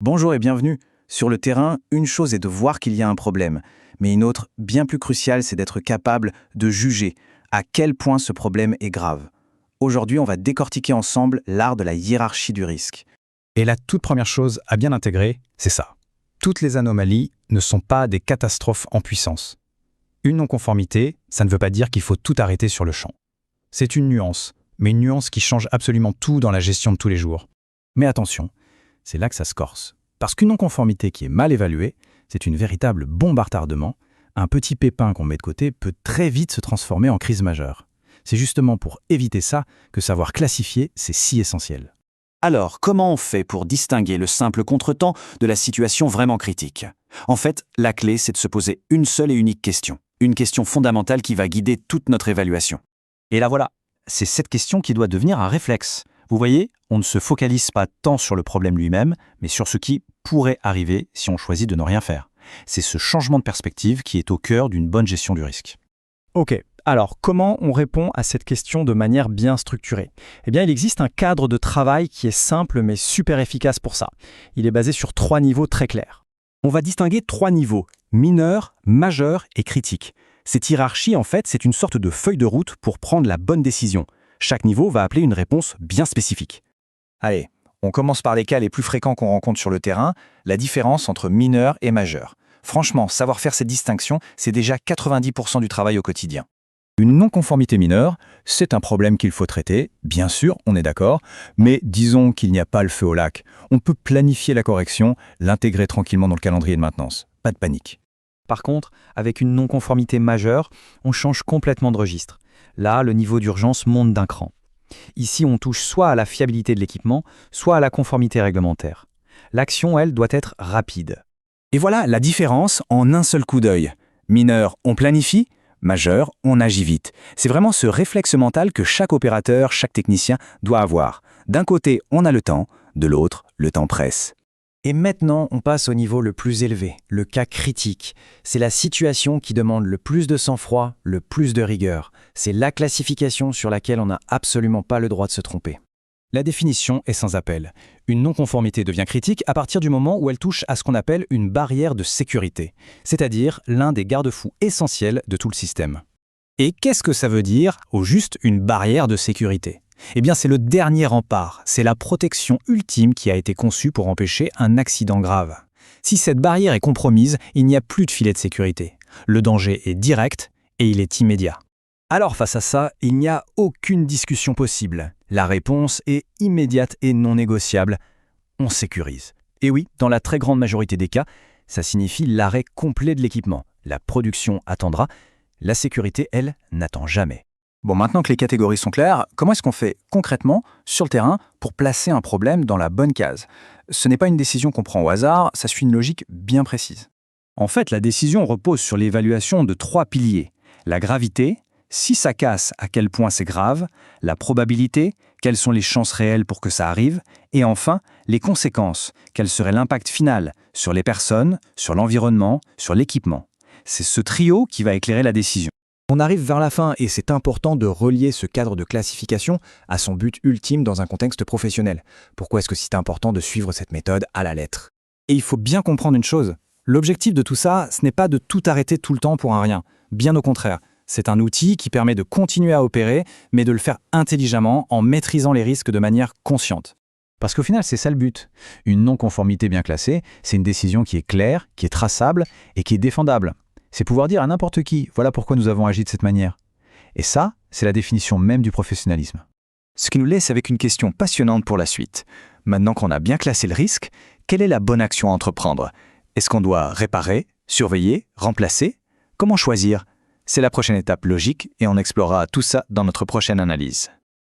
Bonjour et bienvenue. Sur le terrain, une chose est de voir qu'il y a un problème, mais une autre, bien plus cruciale, c'est d'être capable de juger à quel point ce problème est grave. Aujourd'hui, on va décortiquer ensemble l'art de la hiérarchie du risque. Et la toute première chose à bien intégrer, c'est ça. Toutes les anomalies ne sont pas des catastrophes en puissance. Une non-conformité, ça ne veut pas dire qu'il faut tout arrêter sur le champ. C'est une nuance, mais une nuance qui change absolument tout dans la gestion de tous les jours. Mais attention, c'est là que ça se corse. Parce qu'une non-conformité qui est mal évaluée, c'est une véritable bombe à retardement. Un petit pépin qu'on met de côté peut très vite se transformer en crise majeure. C'est justement pour éviter ça que savoir classifier, c'est si essentiel. Alors, comment on fait pour distinguer le simple contretemps de la situation vraiment critique? En fait, la clé, c'est de se poser une seule et unique question. Une question fondamentale qui va guider toute notre évaluation. Et là voilà, c'est cette question qui doit devenir un réflexe. Vous voyez, on ne se focalise pas tant sur le problème lui-même, mais sur ce qui pourrait arriver si on choisit de ne rien faire. C'est ce changement de perspective qui est au cœur d'une bonne gestion du risque. Ok, alors comment on répond à cette question de manière bien structurée? Eh bien, il existe un cadre de travail qui est simple mais super efficace pour ça. Il est basé sur 3 niveaux très clairs. On va distinguer 3 niveaux, mineur, majeur et critique. Cette hiérarchie, en fait, c'est une sorte de feuille de route pour prendre la bonne décision. Chaque niveau va appeler une réponse bien spécifique. Allez, on commence par les cas les plus fréquents qu'on rencontre sur le terrain, la différence entre mineur et majeur. Franchement, savoir faire cette distinction, c'est déjà 90% du travail au quotidien. Une non-conformité mineure, c'est un problème qu'il faut traiter, bien sûr, on est d'accord, mais disons qu'il n'y a pas le feu au lac. On peut planifier la correction, l'intégrer tranquillement dans le calendrier de maintenance. Pas de panique. Par contre, avec une non-conformité majeure, on change complètement de registre. Là, le niveau d'urgence monte d'un cran. Ici, on touche soit à la fiabilité de l'équipement, soit à la conformité réglementaire. L'action, elle, doit être rapide. Et voilà la différence en un seul coup d'œil. Mineur, on planifie. Majeur, on agit vite. C'est vraiment ce réflexe mental que chaque opérateur, chaque technicien doit avoir. D'un côté, on a le temps, de l'autre, le temps presse. Et maintenant, on passe au niveau le plus élevé, le cas critique. C'est la situation qui demande le plus de sang-froid, le plus de rigueur. C'est la classification sur laquelle on n'a absolument pas le droit de se tromper. La définition est sans appel. Une non-conformité devient critique à partir du moment où elle touche à ce qu'on appelle une barrière de sécurité, c'est-à-dire l'un des garde-fous essentiels de tout le système. Et qu'est-ce que ça veut dire, au juste, une barrière de sécurité ? Eh bien, c'est le dernier rempart, c'est la protection ultime qui a été conçue pour empêcher un accident grave. Si cette barrière est compromise, il n'y a plus de filet de sécurité. Le danger est direct et il est immédiat. Alors face à ça, il n'y a aucune discussion possible. La réponse est immédiate et non négociable. On sécurise. Et oui, dans la très grande majorité des cas, ça signifie l'arrêt complet de l'équipement. La production attendra, la sécurité, elle, n'attend jamais. Bon, maintenant que les catégories sont claires, comment est-ce qu'on fait concrètement, sur le terrain, pour placer un problème dans la bonne case? Ce n'est pas une décision qu'on prend au hasard, ça suit une logique bien précise. En fait, la décision repose sur l'évaluation de 3 piliers. La gravité, si ça casse, à quel point c'est grave, la probabilité, quelles sont les chances réelles pour que ça arrive, et enfin, les conséquences, quel serait l'impact final sur les personnes, sur l'environnement, sur l'équipement. C'est ce trio qui va éclairer la décision. On arrive vers la fin et c'est important de relier ce cadre de classification à son but ultime dans un contexte professionnel. Pourquoi est-ce que c'est important de suivre cette méthode à la lettre? Et il faut bien comprendre une chose, l'objectif de tout ça, ce n'est pas de tout arrêter tout le temps pour un rien. Bien au contraire. C'est un outil qui permet de continuer à opérer, mais de le faire intelligemment en maîtrisant les risques de manière consciente. Parce qu'au final, c'est ça le but. Une non-conformité bien classée, c'est une décision qui est claire, qui est traçable et qui est défendable. C'est pouvoir dire à n'importe qui, voilà pourquoi nous avons agi de cette manière. Et ça, c'est la définition même du professionnalisme. Ce qui nous laisse avec une question passionnante pour la suite. Maintenant qu'on a bien classé le risque, quelle est la bonne action à entreprendre? Est-ce qu'on doit réparer, surveiller, remplacer? Comment choisir? C'est la prochaine étape logique et on explorera tout ça dans notre prochaine analyse.